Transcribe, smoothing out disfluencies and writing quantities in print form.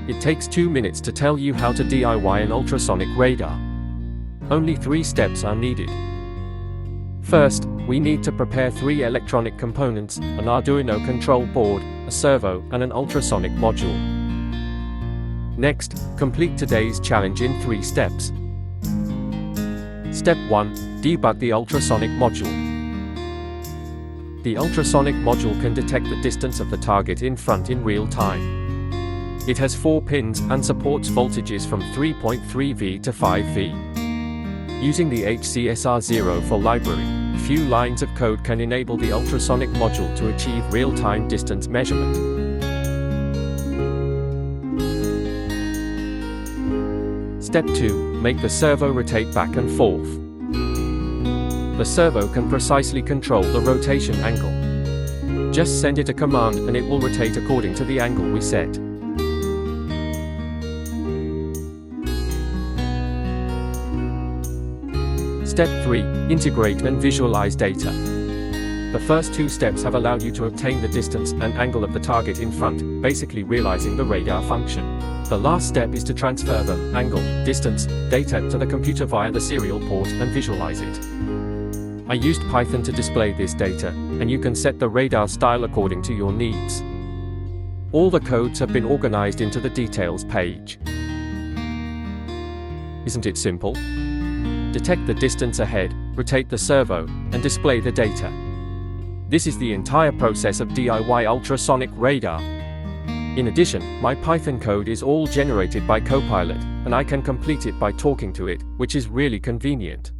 It takes 2 minutes to tell you how to DIY an ultrasonic radar. Only 3 steps are needed. First, we need to prepare 3 electronic components: an Arduino control board, a servo, and an ultrasonic module. Next, complete today's challenge in 3 steps. Step 1. Debug the ultrasonic module. The ultrasonic module can detect the distance of the target in front in real time. It has 4 pins and supports voltages from 3.3V to 5V. Using the HCSR04 library, a few lines of code can enable the ultrasonic module to achieve real-time distance measurement. Step 2. Make the servo rotate back and forth. The servo can precisely control the rotation angle. Just send it a command and it will rotate according to the angle we set. Step 3. Integrate and visualize data. The first 2 steps have allowed you to obtain the distance and angle of the target in front, basically realizing the radar function. The last step is to transfer the angle, distance, data to the computer via the serial port and visualize it. I used Python to display this data, and you can set the radar style according to your needs. All the codes have been organized into the details page. Isn't it simple? Detect the distance ahead, rotate the servo, and display the data. This is the entire process of DIY ultrasonic radar. In addition, my Python code is all generated by Copilot, and I can complete it by talking to it, which is really convenient.